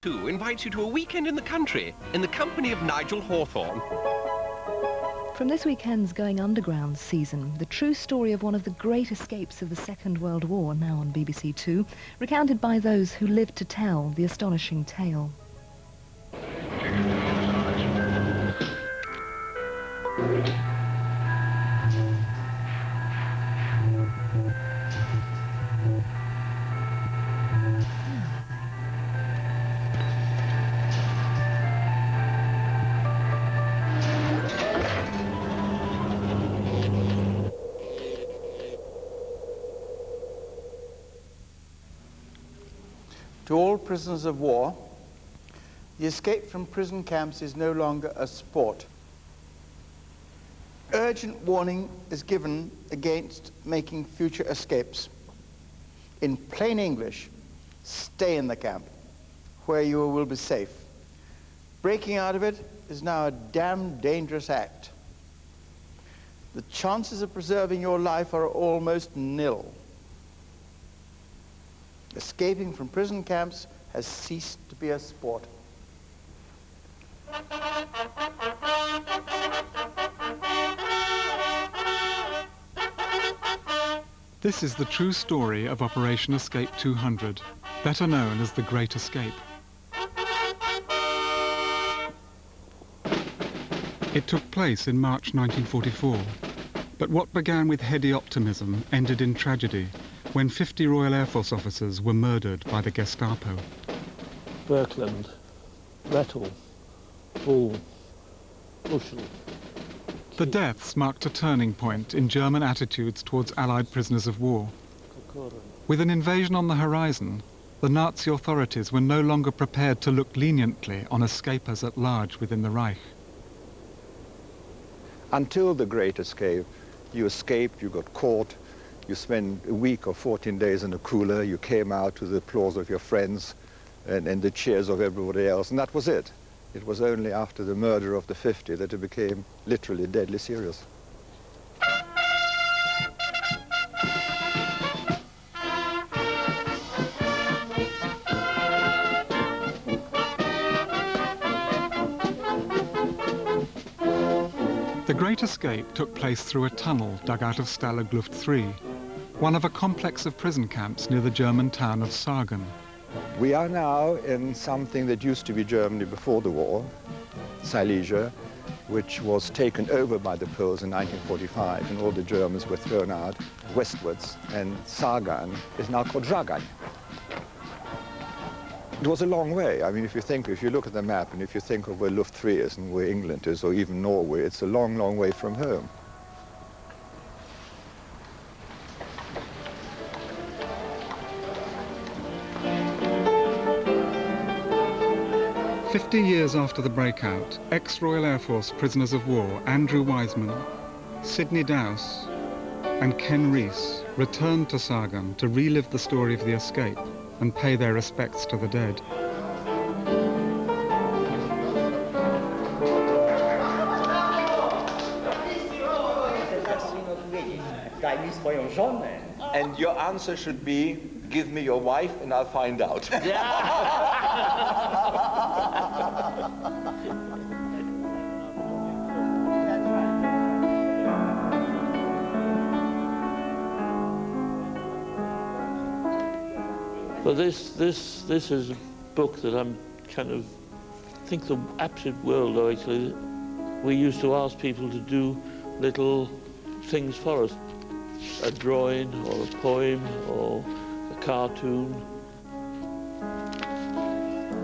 Who invites you to a weekend in the country in the company of Nigel Hawthorne. From this weekend's Going Underground season, the true story of one of the great escapes of the Second World War, now on BBC Two, recounted by those who lived to tell the astonishing tale. To all prisoners of war, the escape from prison camps is no longer a sport. Urgent warning is given against making future escapes. In plain English, stay in the camp, where you will be safe. Breaking out of it is now a damn dangerous act. The chances of preserving your life are almost nil. Escaping from prison camps has ceased to be a sport. This is the true story of Operation Escape 200, better known as the Great Escape. It took place in March 1944, but what began with heady optimism ended in tragedy when 50 Royal Air Force officers were murdered by the Gestapo. Birkeland, Rettel, Bull, Bushel. The deaths marked a turning point in German attitudes towards Allied prisoners of war. With an invasion on the horizon, the Nazi authorities were no longer prepared to look leniently on escapers at large within the Reich. Until the Great Escape, you escaped, you got caught, you spent a week or 14 days in a cooler, you came out to the applause of your friends and the cheers of everybody else, and that was it. It was only after the murder of the 50 that it became literally deadly serious. The Great Escape took place through a tunnel dug out of Stalag Luft 3, one of a complex of prison camps near the German town of Sargen. We are now in something that used to be Germany before the war, Silesia, which was taken over by the Poles in 1945, and all the Germans were thrown out westwards, and Sargan is now called Żagań. It was a long way. I mean, if you look at the map and if you think of where Luft 3 is and where England is, or even Norway, it's a long, long way from home. "50 years after the breakout, ex-Royal Air Force prisoners of war Andrew Wiseman, Sidney Dowse and Ken Rees returned to Sargan to relive the story of the escape and pay their respects to the dead. And your answer should be, give me your wife and I'll find out. Well, this is a book that I'm think the absolute world of, actually. We used to ask people to do little things for us. A drawing or a poem or a cartoon.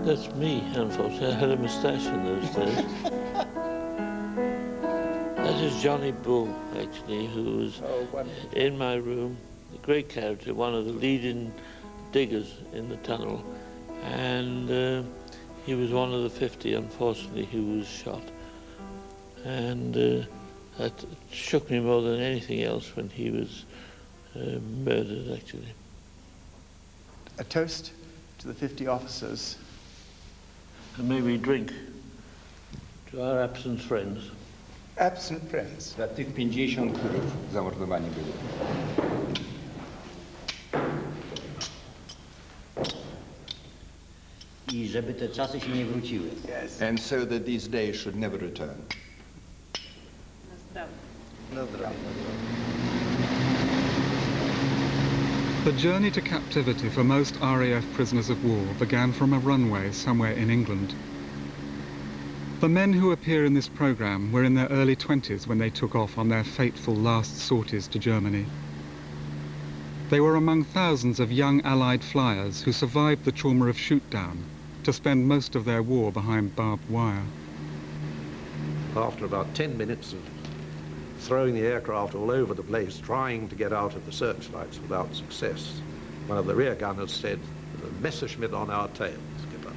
That's me, unfortunately. I had a moustache in those days. That is Johnny Bull, actually, who was in my room, a great character, one of the leading diggers in the tunnel, and he was one of the 50, unfortunately, who was shot. And that shook me more than anything else when he was murdered, actually. A toast to the 50 officers. And maybe drink to our absent friends. Absent friends. Za tych 50, których zamordowani byli. I żeby te czasy się nie wróciły. And so that these days should never return. The journey to captivity for most RAF prisoners of war began from a runway somewhere in England. The men who appear in this program were in their early 20s when they took off on their fateful last sorties to Germany. They were among thousands of young Allied flyers who survived the trauma of shoot-down to spend most of their war behind barbed wire. After about 10 minutes of throwing the aircraft all over the place, trying to get out of the searchlights without success, one of the rear gunners said, "Messerschmitt on our tail, skipper."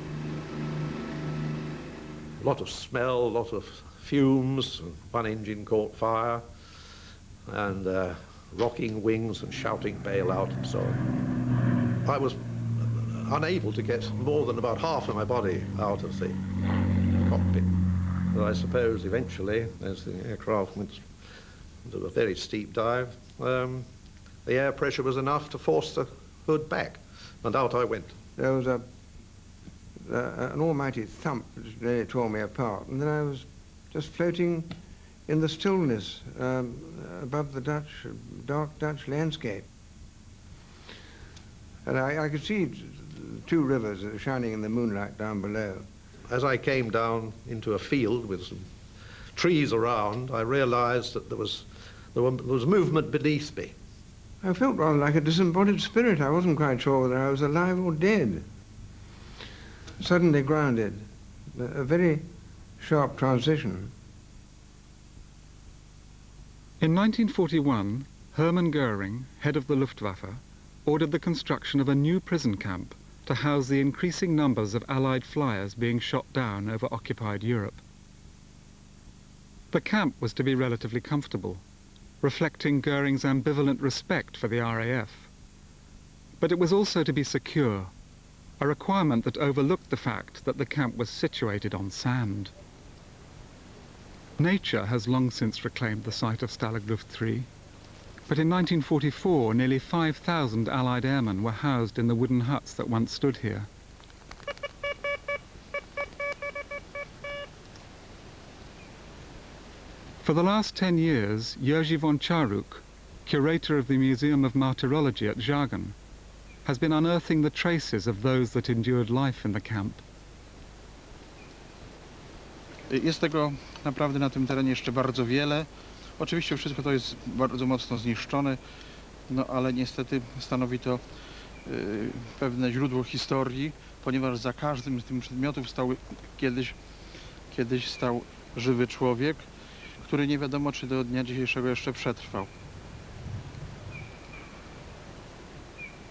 A lot of smell, a lot of fumes, and one engine caught fire, and rocking wings and shouting bail out and so on. I was unable to get more than about half of my body out of the cockpit. But I suppose eventually, as the aircraft went into a very steep dive, the air pressure was enough to force the hood back, and out I went. There was an almighty thump which nearly tore me apart, and then I was just floating in the stillness above the dark Dutch landscape. And I could see two rivers shining in the moonlight down below. As I came down into a field with some trees around, I realized that there was movement beneath me. I felt rather like a disembodied spirit. I wasn't quite sure whether I was alive or dead. Suddenly grounded, a very sharp transition. In 1941, Hermann Goering, head of the Luftwaffe, ordered the construction of a new prison camp to house the increasing numbers of Allied flyers being shot down over occupied Europe. The camp was to be relatively comfortable, reflecting Goering's ambivalent respect for the RAF. But it was also to be secure, a requirement that overlooked the fact that the camp was situated on sand. Nature has long since reclaimed the site of Stalag Luft 3, but in 1944 nearly 5,000 Allied airmen were housed in the wooden huts that once stood here. For the last 10 years, Jerzy von Charuk, curator of the Museum of Martyrology at Żagań, has been unearthing the traces of those that endured life in the camp. Jest tego naprawdę na tym terenie jeszcze bardzo wiele. Oczywiście wszystko to jest bardzo mocno zniszczone, no ale niestety stanowi to pewne źródło historii, ponieważ za każdym z tych przedmiotów stał kiedyś stał żywy człowiek, który nie wiadomo, czy do dnia dzisiejszego jeszcze przetrwał.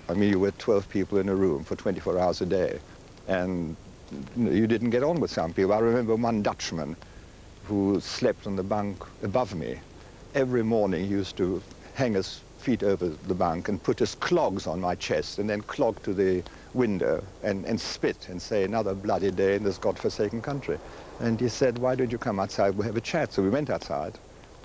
I mean, you were 12 people in a room for 24 hours a day, and you didn't get on with some people. I remember one Dutchman who slept on the bunk above me. Every morning he used to hang his feet over the bunk and put his clogs on my chest and then clog to the window and spit and say, "Another bloody day in this godforsaken country." And he said, "Why don't you come outside? We'll have a chat." So we went outside.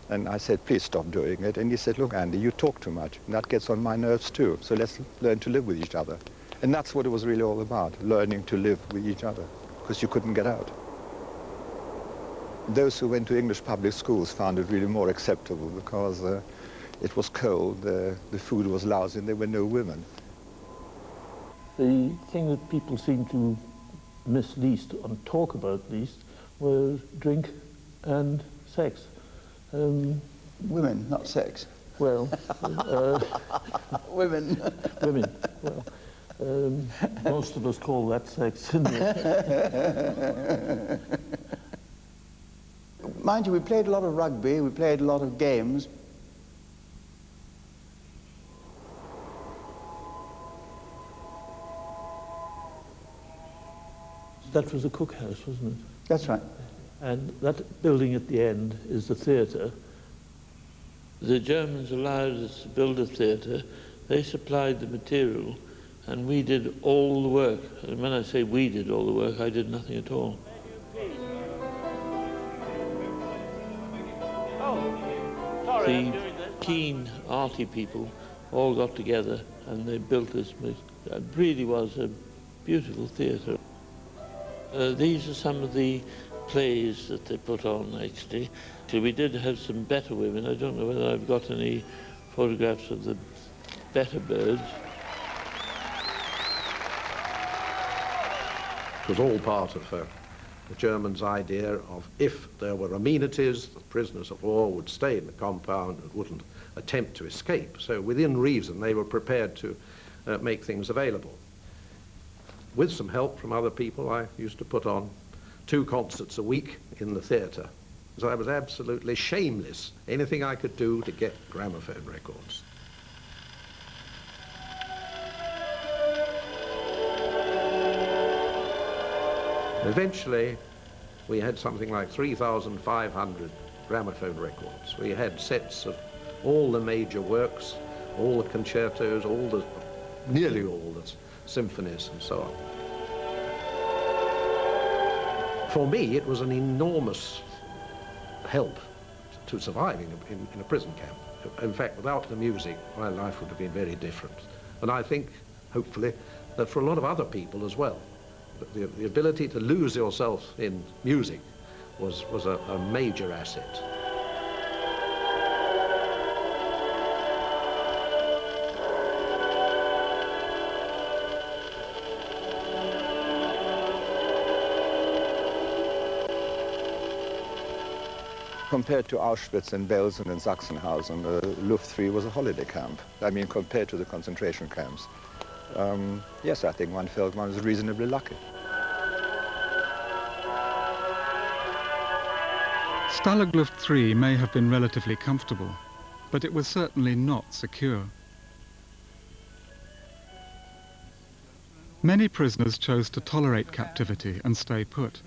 And I said, "Please stop doing it." And he said, "Look, Andy, you talk too much. And that gets on my nerves too. So let's learn to live with each other." And that's what it was really all about, learning to live with each other, because you couldn't get out. Those who went to English public schools found it really more acceptable because it was cold, the food was lousy, and there were no women. The thing that people seem to miss least and talk about least were drink and sex. Women, not sex. Well, Women. women. Well, most of us call that sex. Mind you, we played a lot of rugby, we played a lot of games. That was a cookhouse, wasn't it? That's right. And that building at the end is the theatre. The Germans allowed us to build a theatre. They supplied the material, and we did all the work. And when I say we did all the work, I did nothing at all. The keen, arty people all got together and they built this. It really was a beautiful theatre. These are some of the plays that they put on, actually. So we did have some better women. I don't know whether I've got any photographs of the better birds. It was all part of the Germans' idea of if there were amenities, the prisoners of war would stay in the compound and wouldn't attempt to escape. So within reason, they were prepared to make things available. With some help from other people, I used to put on 2 concerts a week in the theatre. So I was absolutely shameless, anything I could do to get gramophone records. Eventually, we had something like 3,500 gramophone records. We had sets of all the major works, all the concertos, nearly all the symphonies and so on. For me, it was an enormous help to surviving in a prison camp. In fact, without the music, my life would have been very different. And I think, hopefully, that for a lot of other people as well, the ability to lose yourself in music was a major asset. Compared to Auschwitz and Belsen and Sachsenhausen, Luft 3 was a holiday camp. I mean, compared to the concentration camps. Yes, I think one felt one was reasonably lucky. Stalag Luft 3 may have been relatively comfortable, but it was certainly not secure. Many prisoners chose to tolerate captivity and stay put,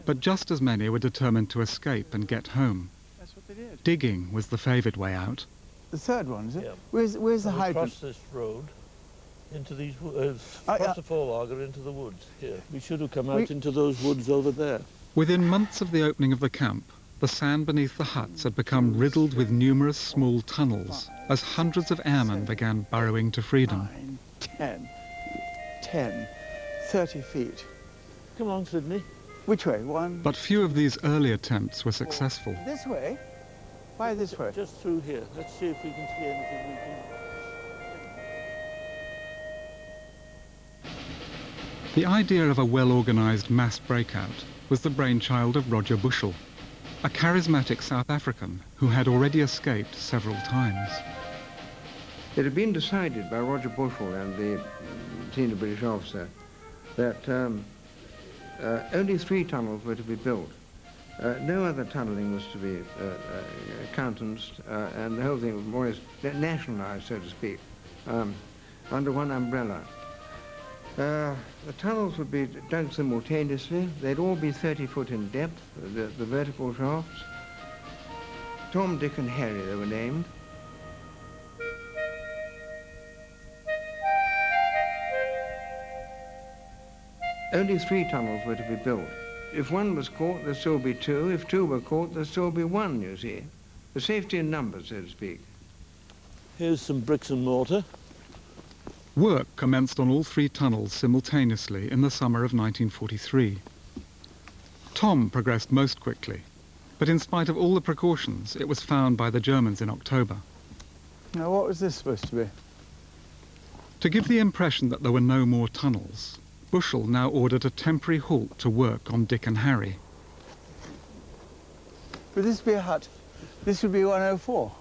but just as many were determined to escape and get home. Digging was the favoured way out. The third one, is it? Yeah. Where's the hydrant? Across this road, into these, across the Vorlager into the woods here. We should have come out into those woods over there. Within months of the opening of the camp, the sand beneath the huts had become riddled with numerous small tunnels as hundreds of airmen began burrowing to freedom. 9, 10, 30 feet. Come on, Sydney. Which way? 1. But few of these early attempts were successful. This way? Why this way? Just through here. Let's see if we can see anything we can. The idea of a well-organised mass breakout was the brainchild of Roger Bushell, a charismatic South African who had already escaped several times. It had been decided by Roger Bushell and the senior British officer that only 3 tunnels were to be built. No other tunnelling was to be countenanced, and the whole thing was more or less nationalised, so to speak, under one umbrella. The tunnels would be dug simultaneously. They'd all be 30 foot in depth, the vertical shafts. Tom, Dick and Harry, they were named. Only 3 tunnels were to be built. If one was caught, there'd still be 2. If 2 were caught, there'd still be 1, you see. The safety in numbers, so to speak. Here's some bricks and mortar. Work commenced on all 3 tunnels simultaneously in the summer of 1943. Tom progressed most quickly, but in spite of all the precautions, it was found by the Germans in October. Now, what was this supposed to be? To give the impression that there were no more tunnels, Bushell now ordered a temporary halt to work on Dick and Harry. Would this be a hut? This would be 104.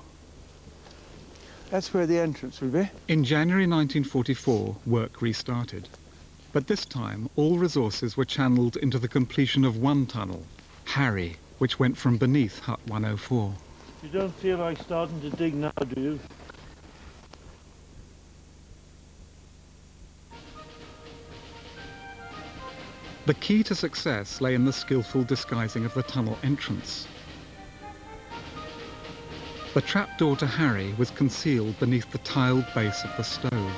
That's where the entrance would be. In January 1944, work restarted. But this time, all resources were channeled into the completion of one tunnel, Harry, which went from beneath Hut 104. You don't feel like starting to dig now, do you? The key to success lay in the skillful disguising of the tunnel entrance. The trapdoor to Harry was concealed beneath the tiled base of the stove.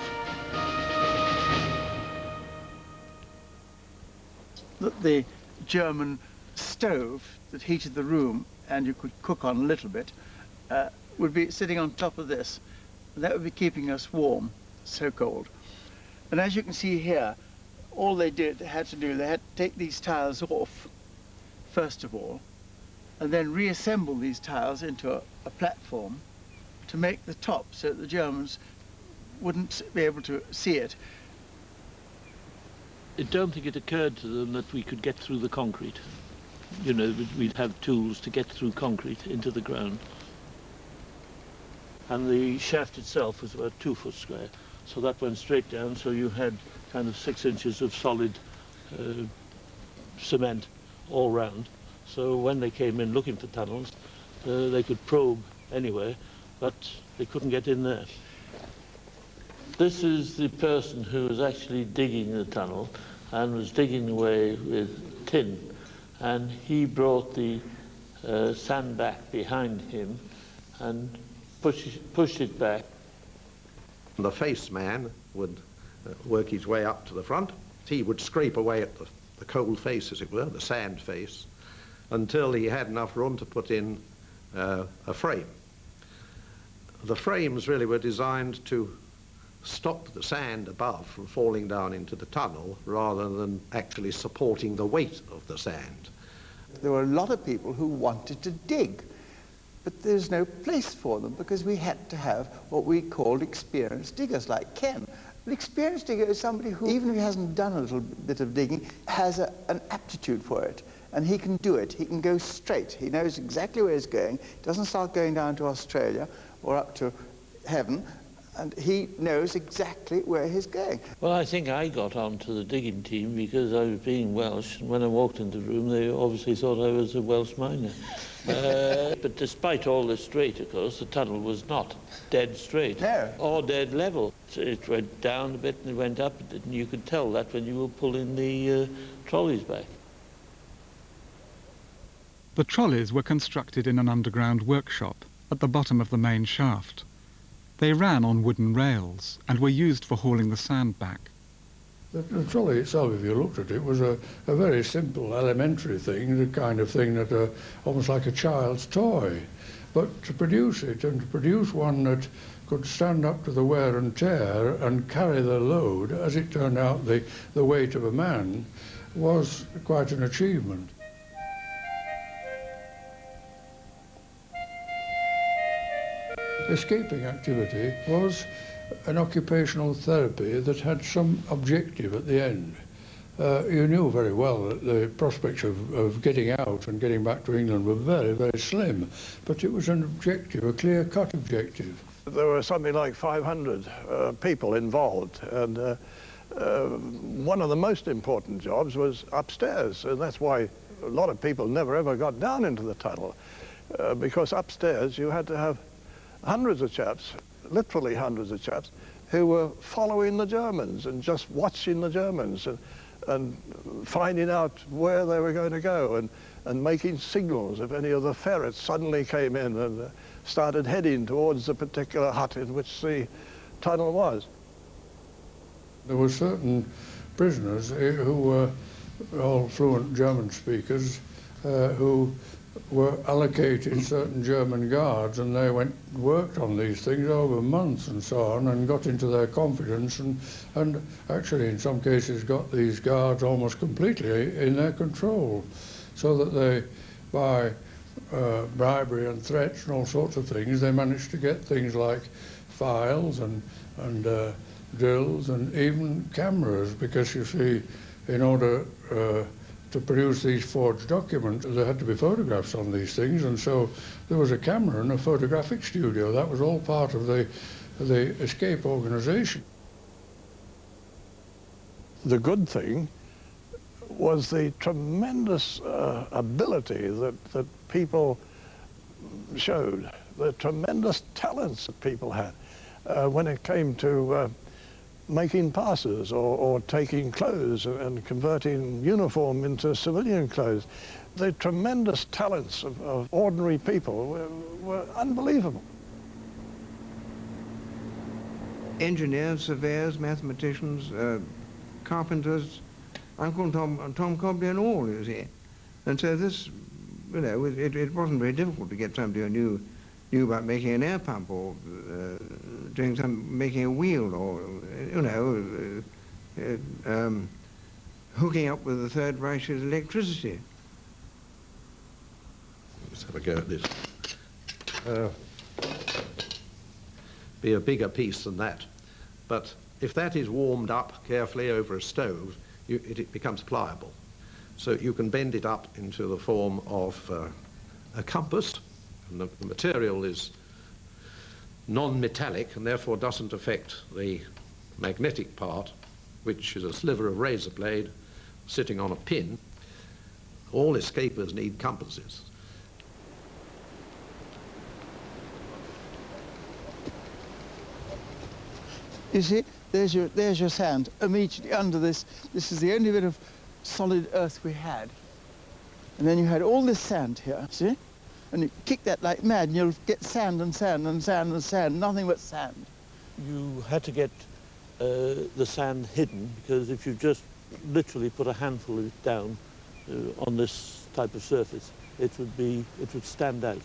The German stove that heated the room and you could cook on a little bit would be sitting on top of this. And that would be keeping us warm, so cold. And as you can see here, all they had to do, they had to take these tiles off, first of all, and then reassemble these tiles into a platform to make the top so that the Germans wouldn't be able to see it. I don't think it occurred to them that we could get through the concrete. You know, we'd have tools to get through concrete into the ground. And the shaft itself was about 2 foot square, so that went straight down, so you had kind of 6 inches of solid cement all round. So when they came in looking for tunnels, they could probe anywhere, but they couldn't get in there. This is the person who was actually digging the tunnel and was digging away with tin, and he brought the sand back behind him and pushed it back. The face man would work his way up to the front. He would scrape away at the cold face, as it were, the sand face, until he had enough room to put in a frame. The frames really were designed to stop the sand above from falling down into the tunnel rather than actually supporting the weight of the sand. There were a lot of people who wanted to dig, but there's no place for them because we had to have what we called experienced diggers like Ken. An experienced digger is somebody who, even if he hasn't done a little bit of digging, has an aptitude for it. And he can do it. He can go straight. He knows exactly where he's going. He doesn't start going down to Australia or up to heaven. And he knows exactly where he's going. Well, I think I got onto the digging team because I was being Welsh, and when I walked into the room, they obviously thought I was a Welsh miner. But despite all this straight, of course, the tunnel was not dead straight. No. Or dead level. So it went down a bit and it went up, and you could tell that when you were pulling the trolleys back. The trolleys were constructed in an underground workshop at the bottom of the main shaft. They ran on wooden rails and were used for hauling the sand back. The trolley itself, if you looked at it, was a very simple, elementary thing, the kind of thing that almost like a child's toy. But to produce it, and to produce one that could stand up to the wear and tear and carry the load, as it turned out the weight of a man, was quite an achievement. Escaping activity was an occupational therapy that had some objective at the end. You knew very well that the prospects of getting out and getting back to England were very, very slim, but it was an objective, a clear-cut objective. There were something like 500 people involved, and one of the most important jobs was upstairs, and that's why a lot of people never ever got down into the tunnel, because upstairs you had to have hundreds of chaps, literally hundreds of chaps, who were following the Germans and just watching the Germans and finding out where they were going to go and making signals if any of the ferrets suddenly came in and started heading towards the particular hut in which the tunnel was. There were certain prisoners who were all fluent German speakers who were allocated certain German guards, and they worked on these things over months and so on, and got into their confidence, and actually in some cases got these guards almost completely in their control, so that they, by bribery and threats and all sorts of things, they managed to get things like files and drills and even cameras, because you see, in order to produce these forged documents, there had to be photographs on these things, and so there was a camera and a photographic studio. That was all part of the escape organization. The good thing was the tremendous ability that people showed, the tremendous talents that people had when it came to making passes or taking clothes and converting uniform into civilian clothes. The tremendous talents of ordinary people were unbelievable. Engineers, surveyors, mathematicians, carpenters, Uncle Tom Cobley and all, you see. And so this, you know, it wasn't very difficult to get somebody who knew about making an air pump or making a wheel, or, you know, hooking up with the Third Reich's electricity. Let's have a go at this. Be a bigger piece than that. But if that is warmed up carefully over a stove, it becomes pliable. So you can bend it up into the form of a compass, and the material is non-metallic and therefore doesn't affect the magnetic part, which is a sliver of razor blade sitting on a pin. All escapers need compasses. You see, there's your sand immediately under this. This is the only bit of solid earth we had. And then you had all this sand here, see? And you kick that like mad, and you'll get sand and sand and sand and sand, nothing but sand. You had to get the sand hidden, because if you just literally put a handful of it down on this type of surface, it would stand out.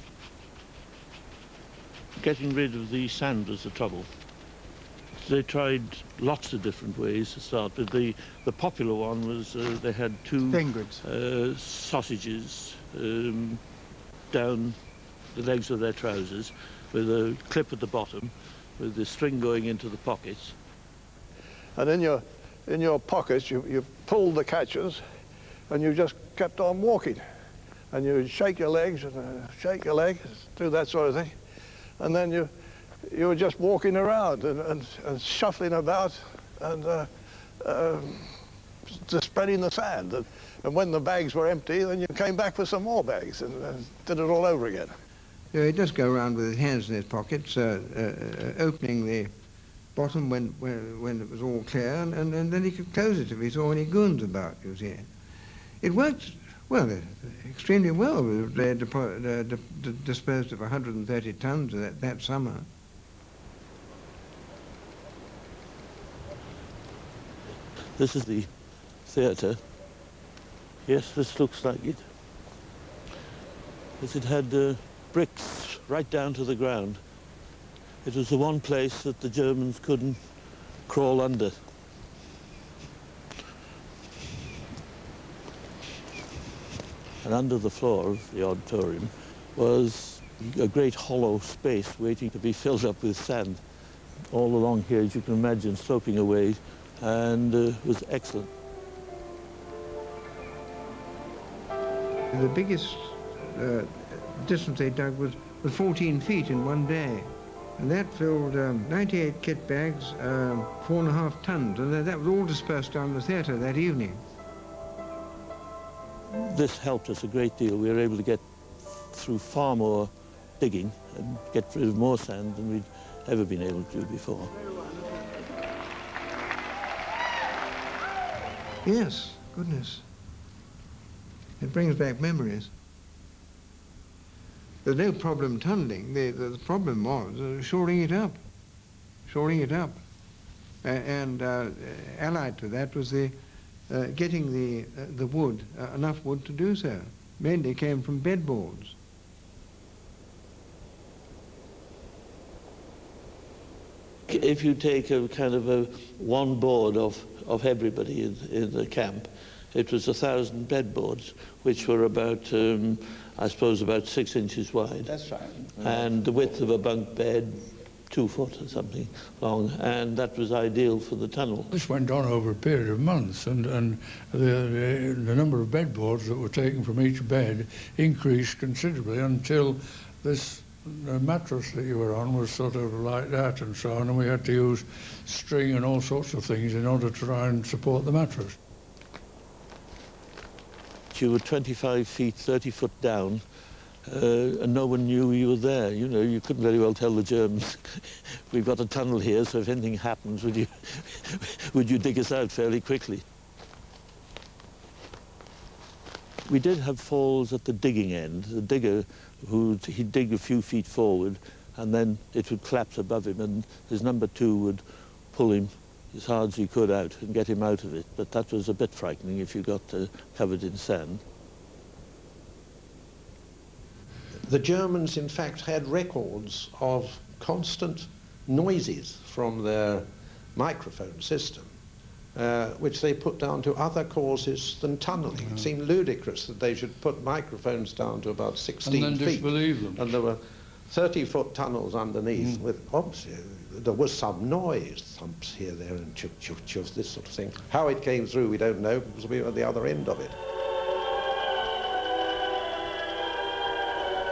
Getting rid of the sand was the trouble. They tried lots of different ways to start, but the popular one was they had two sausages down the legs of their trousers with a clip at the bottom with the string going into the pockets. And in your pockets you pulled the catches and you just kept on walking. And you would shake your legs and shake your legs, do that sort of thing. And then you were just walking around and shuffling about and just spreading the sand. And when the bags were empty, then you came back for some more bags and did it all over again. Yeah, he'd just go around with his hands in his pockets, opening the bottom when it was all clear, and then he could close it if he saw any goons about, you see. It worked, well, extremely well. They disposed of 130 tons that summer. This is the theatre. Yes, this looks like it. It had bricks right down to the ground. It was the one place that the Germans couldn't crawl under. And under the floor of the auditorium was a great hollow space waiting to be filled up with sand. All along here, as you can imagine, sloping away, and was excellent. The biggest distance they dug was 14 feet in one day. And that filled 98 kit bags, 4.5 tons, and that was all dispersed down the theatre that evening. This helped us a great deal. We were able to get through far more digging and get rid of more sand than we'd ever been able to do before. Yes, goodness. It brings back memories. There's no problem tunneling. The problem was shoring it up. And allied to that was getting the wood, enough wood to do so. Mainly came from bedboards. If you take a kind of one board of everybody in the camp, it was 1,000 bedboards, which were about, I suppose, about 6 inches wide. That's right. And the width of a bunk bed, 2 foot or something long, and that was ideal for the tunnel. This went on over a period of months, and the number of bedboards that were taken from each bed increased considerably until this mattress that you were on was sort of like that and so on, and we had to use string and all sorts of things in order to try and support the mattress. You were 25 feet, 30 foot down, and no one knew you were there. You know, you couldn't very well tell the Germans, we've got a tunnel here, so if anything happens, would you dig us out fairly quickly? We did have falls at the digging end. The digger, he'd dig a few feet forward, and then it would collapse above him, and his number 2 would pull him as hard as he could out and get him out of it. But that was a bit frightening if you got covered in sand. The Germans, in fact, had records of constant noises from their microphone system, which they put down to other causes than tunnelling. It seemed ludicrous that they should put microphones down to about 16 feet. And then disbelieve them. And there were 30-foot tunnels underneath with, obviously, there was some noise, thumps here, there, and chuff, chuff, chuff, this sort of thing. How it came through, we don't know, because we were at the other end of it.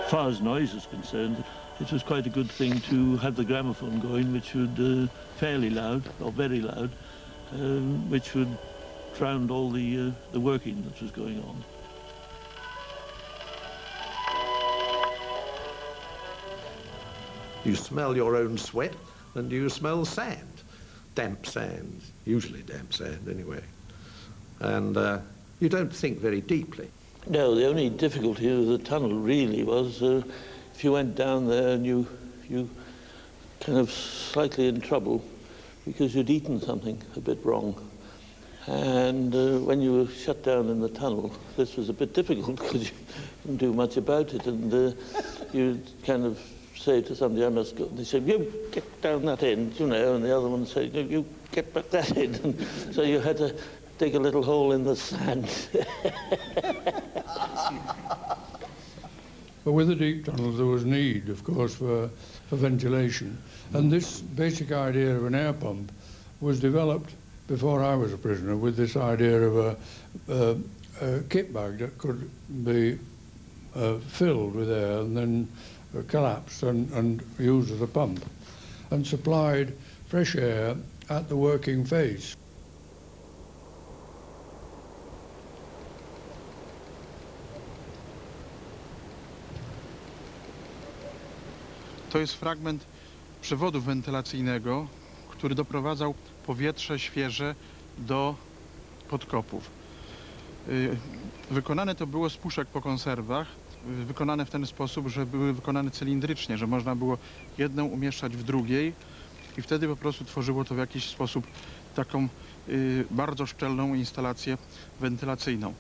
As far as noise is concerned, it was quite a good thing to have the gramophone going, which would fairly loud, or very loud, which would drown all the working that was going on. You smell your own sweat, and you smell sand. Damp sand, usually damp sand anyway. And you don't think very deeply. No, the only difficulty of the tunnel really was if you went down there and you kind of slightly in trouble because you'd eaten something a bit wrong. And when you were shut down in the tunnel, this was a bit difficult because you couldn't do much about it. And you'd kind of say to somebody, I must go. And they said, you get down that end, you know, and the other one said, you get back that end. And so you had to dig a little hole in the sand. But with the deep tunnels, there was need, of course, for ventilation. And this basic idea of an air pump was developed before I was a prisoner, with this idea of a kit bag that could be filled with air and then collapsed and used as a pump, and supplied fresh air at the working face. To jest fragment przewodu wentylacyjnego, który doprowadzał powietrze świeże do podkopów. Wykonane to było z puszek po konserwach, wykonane w ten sposób, że były wykonane cylindrycznie, że można było jedną umieszczać w drugiej i wtedy po prostu tworzyło to w jakiś sposób taką bardzo szczelną instalację wentylacyjną.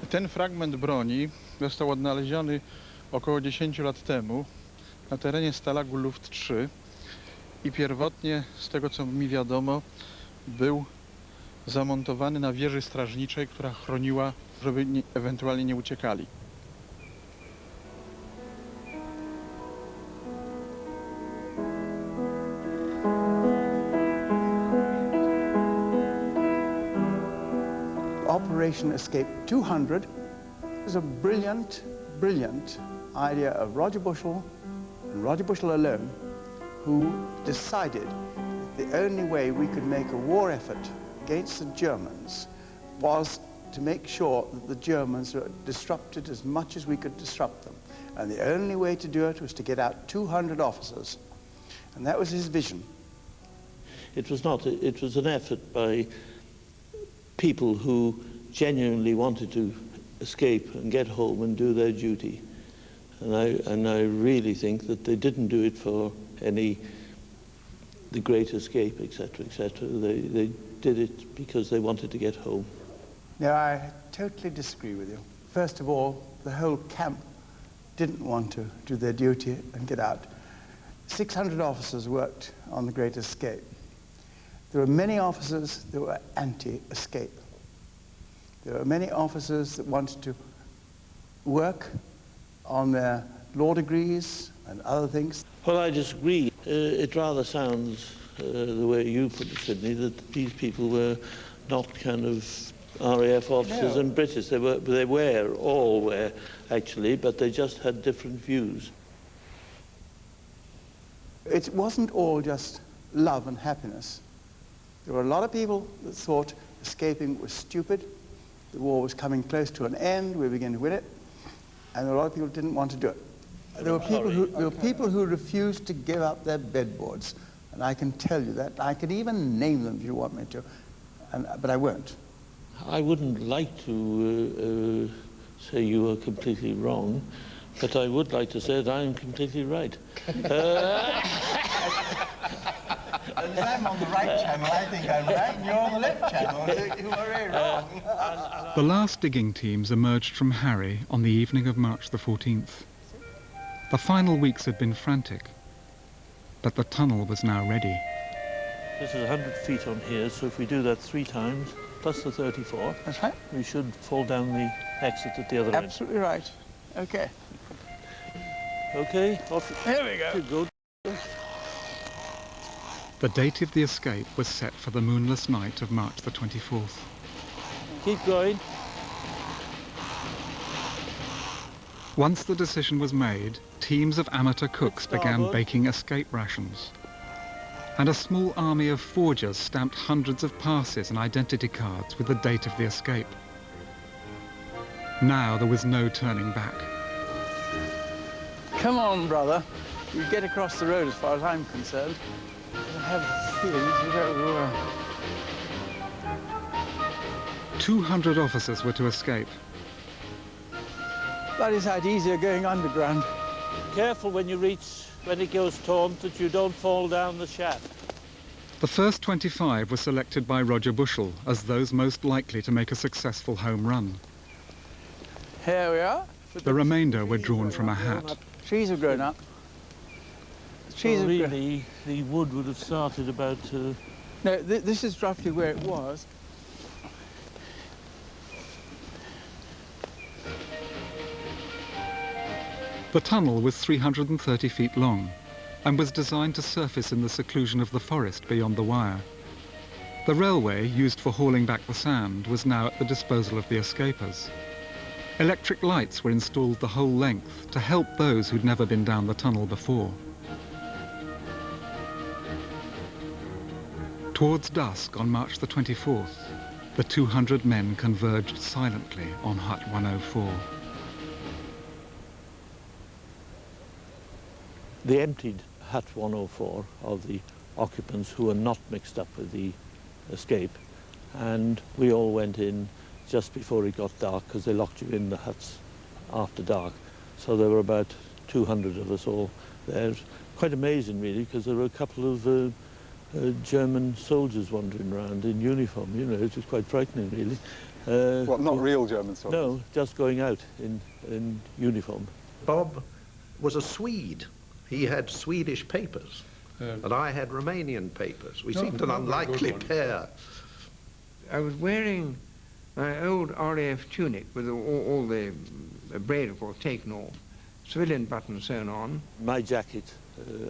Ten fragment broni został odnaleziony około 10 lat temu na terenie Stalagu Luft 3 i pierwotnie, z tego co mi wiadomo, był zamontowany na wieży strażniczej, która chroniła, żeby ewentualnie nie uciekali. Operation Escape 200 was a brilliant, brilliant idea of Roger Bushell, and Roger Bushell alone, who decided the only way we could make a war effort against the Germans was to make sure that the Germans were disrupted as much as we could disrupt them. And the only way to do it was to get out 200 officers. And that was his vision. It was not, it was an effort by people who genuinely wanted to escape and get home and do their duty. And I really think that they didn't do it for the great escape, etc., etc. They did it because they wanted to get home. Now, I totally disagree with you. First of all, the whole camp didn't want to do their duty and get out. 600 officers worked on the Great Escape. There were many officers that were anti-escape. There were many officers that wanted to work on their law degrees and other things. Well, I disagree. It rather sounds the way you put it, Sidney, that these people were not kind of RAF officers and British. They all were actually, but they just had different views. It wasn't all just love and happiness. There were a lot of people that thought escaping was stupid, the war was coming close to an end, we were beginning to win it, and a lot of people didn't want to do it. There were people who refused to give up their bedboards, and I can tell you that. I could even name them if you want me to, but I won't. I wouldn't like to say you are completely wrong, but I would like to say that I'm completely right. As I'm on the right channel, I think I'm right, and you're on the left channel. You are very wrong. The last digging teams emerged from Harry on the evening of March the 14th. The final weeks had been frantic. but the tunnel was now ready. This is 100 feet on here, so if we do that 3 times, plus the 34, that's right, we should fall down the exit at the other end. Absolutely right. Okay. Okay, off. Here we go. Good. The date of the escape was set for the moonless night of March the 24th. Keep going. Once the decision was made, teams of amateur cooks began baking escape rations. And a small army of forgers stamped hundreds of passes and identity cards with the date of the escape. Now there was no turning back. Come on, brother. You get across the road as far as I'm concerned. I have a feeling this is over. 200 officers were to escape. That is out easier going underground. Careful when it goes taut that you don't fall down the shaft. The first 25 were selected by Roger Bushell as those most likely to make a successful home run. Here we are. The remainder were drawn from a hat. Trees have grown up. So really, the wood would have started about... No, this is roughly where it was. The tunnel was 330 feet long and was designed to surface in the seclusion of the forest beyond the wire. The railway, used for hauling back the sand, was now at the disposal of the escapers. Electric lights were installed the whole length to help those who'd never been down the tunnel before. Towards dusk on March the 24th, the 200 men converged silently on Hut 104. They emptied Hut 104 of the occupants who were not mixed up with the escape, and we all went in just before it got dark because they locked you in the huts after dark. So there were about 200 of us all there. Quite amazing really, because there were a couple of German soldiers wandering around in uniform, you know. It was quite frightening really. What, not real German soldiers? No, just going out in uniform. Bob was a Swede. He had Swedish papers, and I had Romanian papers. We seemed an unlikely pair. I was wearing my old RAF tunic with all the braid, of course, taken off, civilian buttons sewn on. My jacket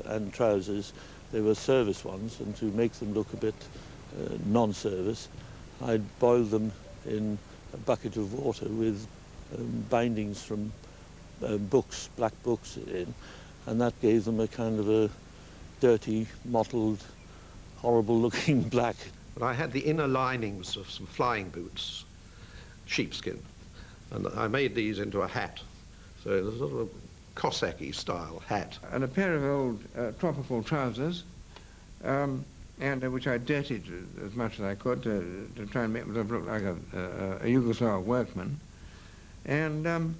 and trousers, they were service ones, and to make them look a bit non-service, I'd boiled them in a bucket of water with bindings from books, black books in, and that gave them a kind of a dirty, mottled, horrible-looking black. But I had the inner linings of some flying boots, sheepskin, and I made these into a hat. So it was sort of a Cossacky style hat. And a pair of old tropical trousers, and which I dirtied as much as I could to try and make myself look like a Yugoslav workman. And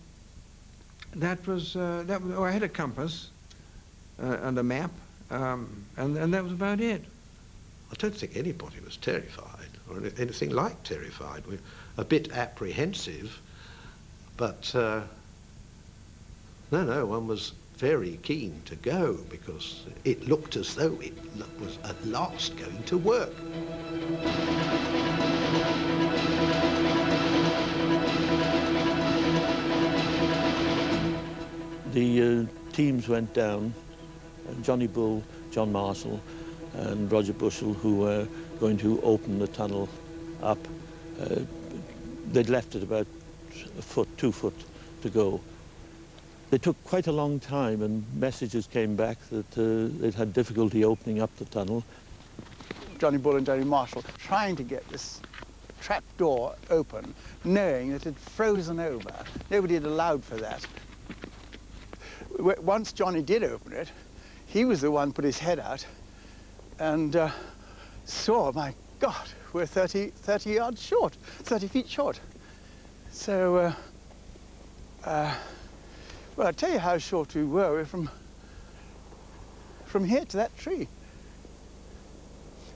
that was, oh, I had a compass and a map, and that was about it. I don't think anybody was terrified, or anything like terrified. We were a bit apprehensive, but no, one was very keen to go because it looked as though it was at last going to work. The teams went down, Johnny Bull, John Marshall and Roger Bushell, who were going to open the tunnel up. They'd left it about a foot, 2 foot to go. They took quite a long time, and messages came back that they'd had difficulty opening up the tunnel. Johnny Bull and Johnny Marshall trying to get this trap door open, knowing that it had frozen over. Nobody had allowed for that. Once Johnny did open it, he was the one put his head out and saw, my God, we're 30 yards short, 30 feet short. So, well, I'll tell you how short we were. We're from here to that tree.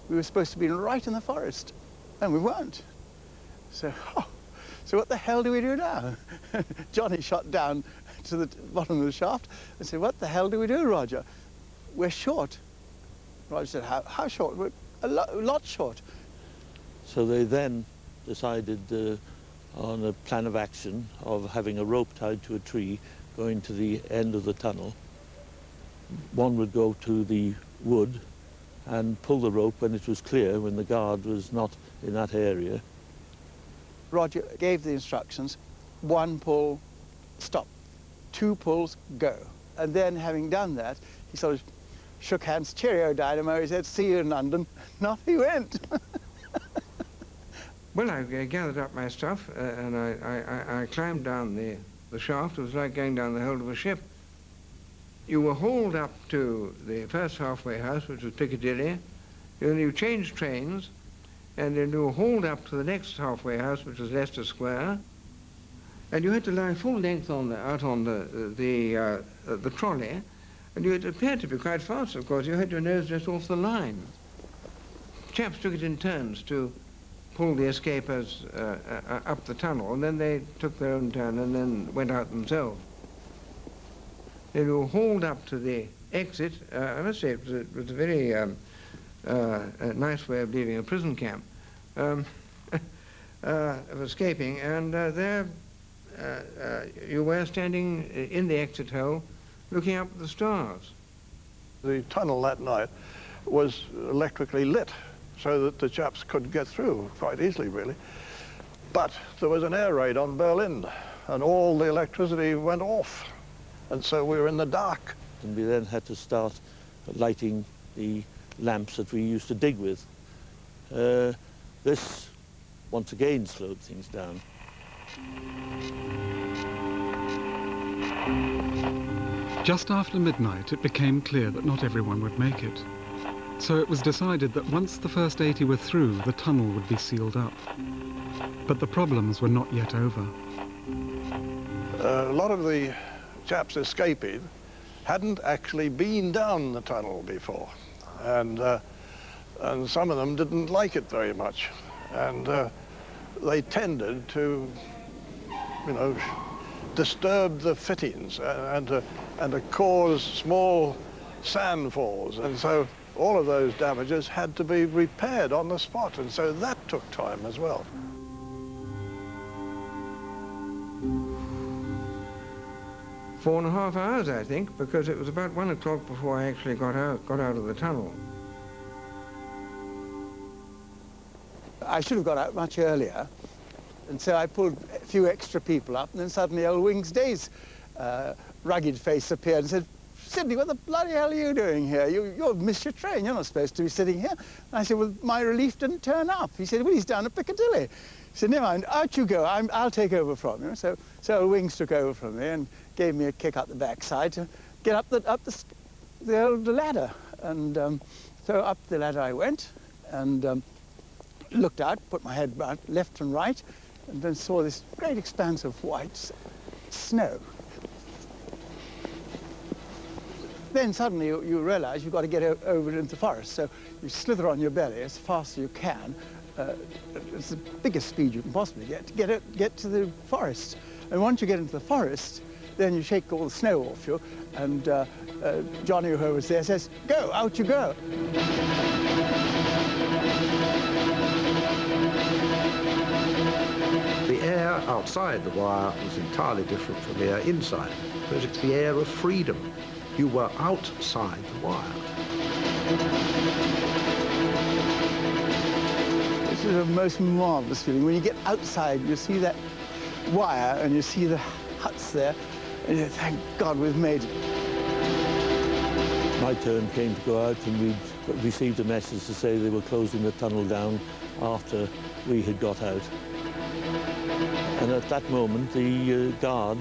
We were supposed to be right in the forest, and we weren't. So, so what the hell do we do now? Johnny shot down to the bottom of the shaft and said, what the hell do we do, Roger? We're short. Roger said, how short? A lot short. So they then decided on a plan of action of having a rope tied to a tree going to the end of the tunnel. One would go to the wood and pull the rope when it was clear, when the guard was not in that area. Roger gave the instructions, 1 pull, stop, 2 pulls, go. And then having done that, he sort of shook hands, cheerio Dynamo, he said, see you in London, and off he went. Well, I gathered up my stuff and I climbed down the shaft. It was like going down the hold of a ship. You were hauled up to the first halfway house, which was Piccadilly. Then you changed trains, and then you were hauled up to the next halfway house, which was Leicester Square. And you had to lie full length out on the trolley, and you had appeared to be quite fast, of course. You had your nose just off the line. Chaps took it in turns to pull the escapers up the tunnel, and then they took their own turn and then went out themselves. They were hauled up to the exit. I must say it was a very a nice way of leaving a prison camp, of escaping, and there you were standing in the exit hole looking up at the stars. The tunnel that night was electrically lit, so that the chaps could get through quite easily, really. But there was an air raid on Berlin, and all the electricity went off, and so we were in the dark. And we then had to start lighting the lamps that we used to dig with. This, once again, slowed things down. Just after midnight, it became clear that not everyone would make it. So it was decided that once the first 80 were through, the tunnel would be sealed up. But the problems were not yet over. A lot of the chaps escaping hadn't actually been down the tunnel before, and some of them didn't like it very much, and they tended to, you know, disturb the fittings and to cause small sand falls, and so all of those damages had to be repaired on the spot, and so that took time as well. Four and a half hours, I think, because it was about 1 o'clock before I actually got out of the tunnel. I should have got out much earlier, and so I pulled a few extra people up, and then suddenly old Wings Day's rugged face appeared and said, Sidney, what the bloody hell are you doing here? You've missed your train. You're not supposed to be sitting here. And I said, well, my relief didn't turn up. He said, well, he's down at Piccadilly. He said, never mind, out you go. I'll take over from you. So old Wings took over from me and gave me a kick up the backside to get up the old ladder. And so up the ladder I went and looked out, put my head out left and right, and then saw this great expanse of white snow. Then suddenly you realize you've got to get over into the forest, so you slither on your belly as fast as you can. It's the biggest speed you can possibly get to get to the forest. And once you get into the forest, then you shake all the snow off you, and Johnny, who was there, says, go, out you go. The air outside the wire was entirely different from the air inside, because it's the air of freedom. You were outside the wire. This is a most marvelous feeling. When you get outside, you see that wire and you see the huts there, and you thank God we've made it. My turn came to go out, and we'd received a message to say they were closing the tunnel down after we had got out. And at that moment, the guard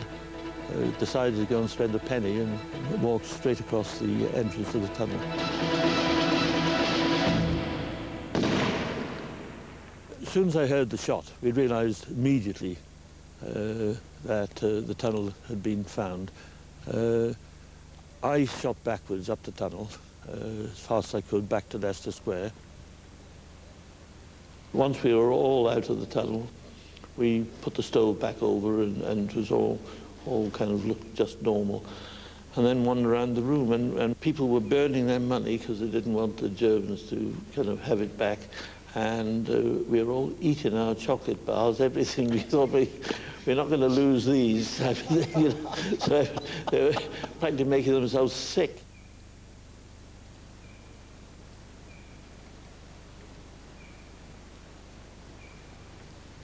decided to go and spend a penny and walk straight across the entrance of the tunnel. As soon as I heard the shot, we realized immediately that the tunnel had been found. I shot backwards up the tunnel as fast as I could back to Leicester Square. Once we were all out of the tunnel, we put the stove back over, and it was all kind of looked just normal. and then wander around the room. And people were burning their money because they didn't want the Germans to kind of have it back. And we were all eating our chocolate bars, everything. We thought we're not going to lose these type of thing, you know? So they were practically making themselves sick.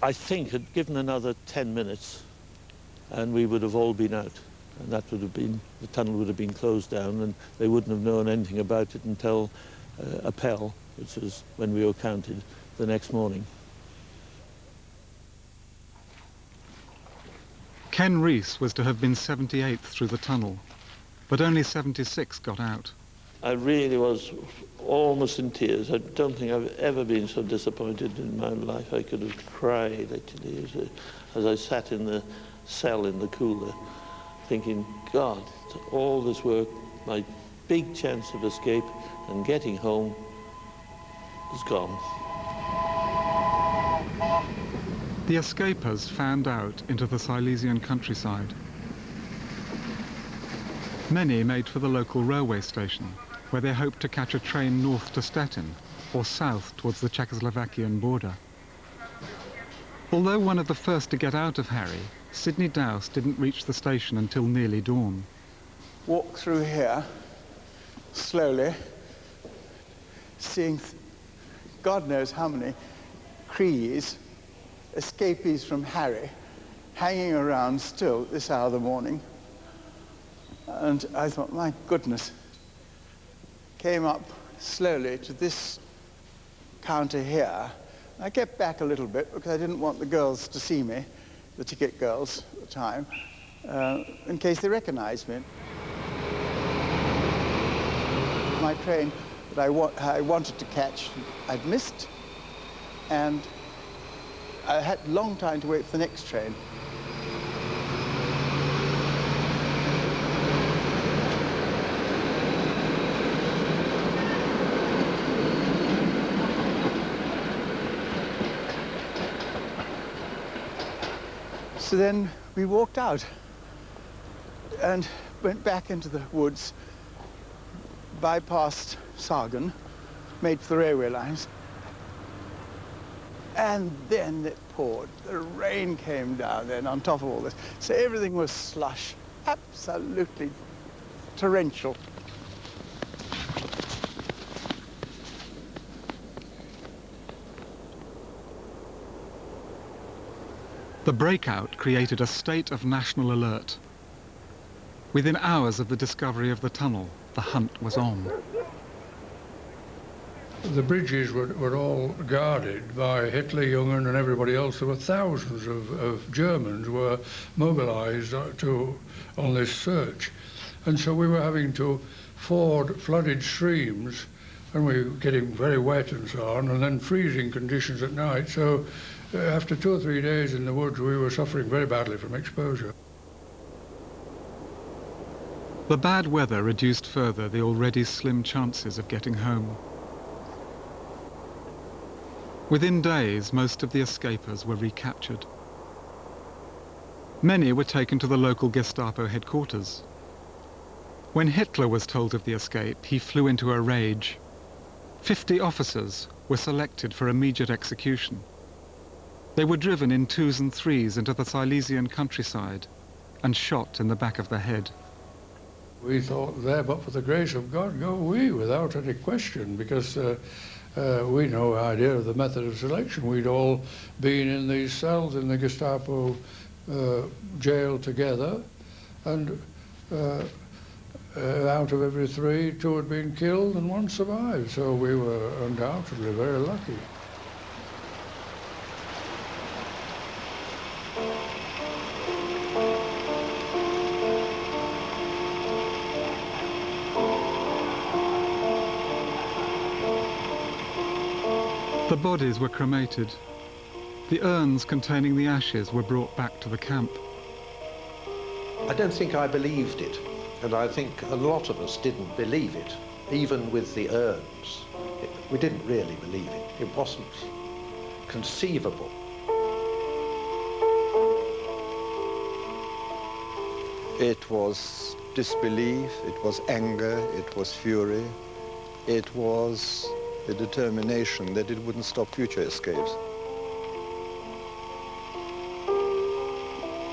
I think had given another 10 minutes and we would have all been out. And that would have been, the tunnel would have been closed down and they wouldn't have known anything about it until Appel, which was when we were counted, the next morning. Ken Rees was to have been 78th through the tunnel, but only 76 got out. I really was almost in tears. I don't think I've ever been so disappointed in my life. I could have cried, actually, as I sat in the cell in the cooler, thinking, God, all this work, my big chance of escape and getting home is gone. The escapers fanned out into the Silesian countryside. Many made for the local railway station, where they hoped to catch a train north to Stettin or south towards the Czechoslovakian border. Although one of the first to get out of Harry, Sidney Dowse didn't reach the station until nearly dawn. Walk through here, slowly, seeing God knows how many Crees, escapees from Harry, hanging around still this hour of the morning. And I thought, my goodness. Came up slowly to this counter here. I kept back a little bit because I didn't want the girls to see me, the ticket girls at the time, in case they recognized me. My train that I wanted to catch, I'd missed, and I had a long time to wait for the next train. So then we walked out and went back into the woods, bypassed Sargon, made for the railway lines. And then it poured. The rain came down then on top of all this. So everything was slush, absolutely torrential. The breakout created a state of national alert. Within hours of the discovery of the tunnel, the hunt was on. The bridges were all guarded by Hitlerjugend and everybody else. There were thousands of Germans were mobilized on this search. And so we were having to ford flooded streams, and we were getting very wet and so on, and then freezing conditions at night. So after 2 or 3 days in the woods, we were suffering very badly from exposure. The bad weather reduced further the already slim chances of getting home. Within days, most of the escapers were recaptured. Many were taken to the local Gestapo headquarters. When Hitler was told of the escape, he flew into a rage. 50 officers were selected for immediate execution. They were driven in 2s and 3s into the Silesian countryside and shot in the back of the head. We thought, there, but for the grace of God, go we, without any question, because we no idea of the method of selection. We'd all been in these cells in the Gestapo jail together, and out of every 3, 2 had been killed and 1 survived, so we were undoubtedly very lucky. The bodies were cremated. The urns containing the ashes were brought back to the camp. I don't think I believed it, and I think a lot of us didn't believe it, even with the urns. We didn't really believe it. It wasn't conceivable. It was disbelief, it was anger, it was fury, it was the determination that it wouldn't stop future escapes.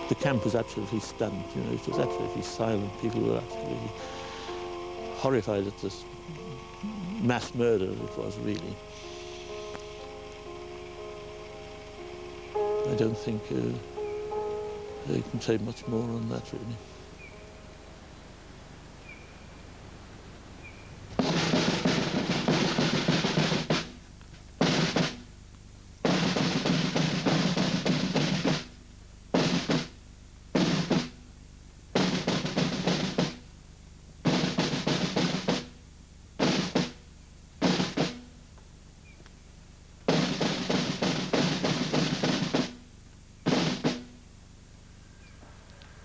The camp was absolutely stunned, you know, it was absolutely silent. People were absolutely horrified at this mass murder it was really. I don't think I can say much more on that, really.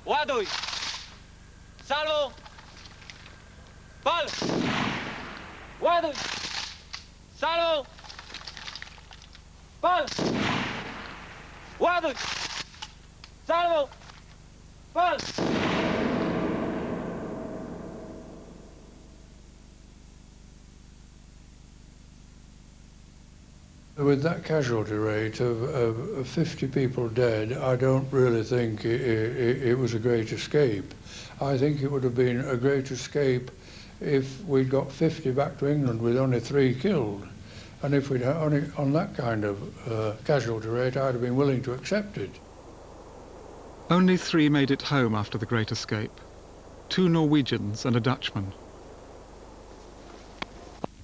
Ładuj! Salvo! Pal! Ładuj! Salvo! Pal! Ładuj! Salvo! Pal! With that casualty rate of 50 people dead, I don't really think it was a great escape. I think it would have been a great escape if we'd got 50 back to England with only 3 killed. And if we'd only on that kind of casualty rate, I'd have been willing to accept it. Only 3 made it home after the Great Escape. 2 Norwegians and a Dutchman.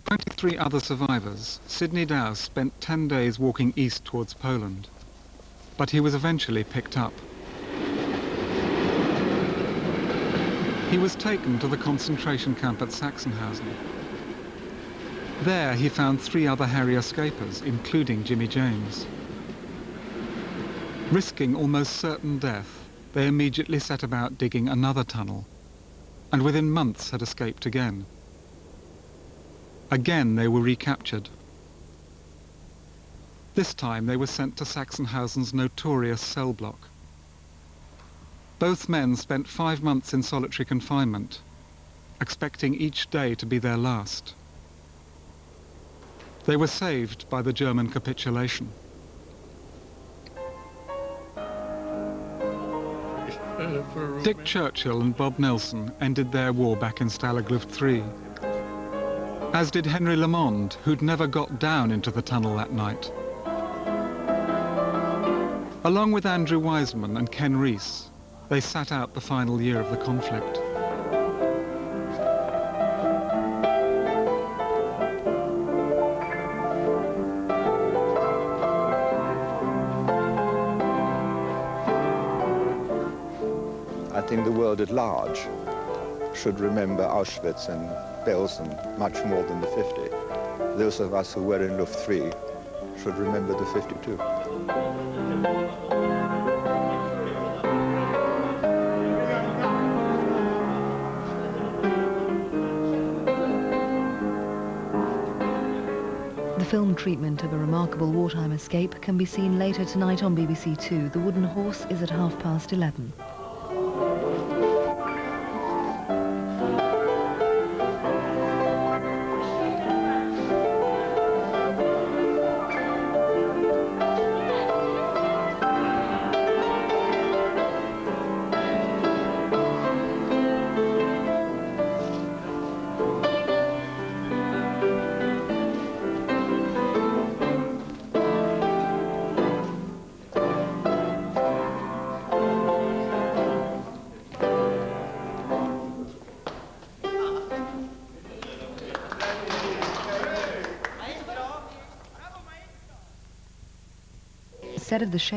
23 other survivors, Sidney Dowse spent 10 days walking east towards Poland. But he was eventually picked up. He was taken to the concentration camp at Sachsenhausen. There he found 3 other hairy escapers, including Jimmy James. Risking almost certain death, they immediately set about digging another tunnel, and within months had escaped again. Again they were recaptured. This time they were sent to Sachsenhausen's notorious cell block. Both men spent 5 months in solitary confinement, expecting each day to be their last. They were saved by the German capitulation. Dick Churchill and Bob Nelson ended their war back in Stalag Luft 3. As did Henry Lamond, who'd never got down into the tunnel that night. Along with Andrew Wiseman and Ken Rees, they sat out the final year of the conflict. I think the world at large should remember Auschwitz and Belsen much more than the 50. Those of us who were in Luft 3 should remember the 52. The film treatment of a remarkable wartime escape can be seen later tonight on BBC Two. The Wooden Horse is at 11:30. Set of the schedule.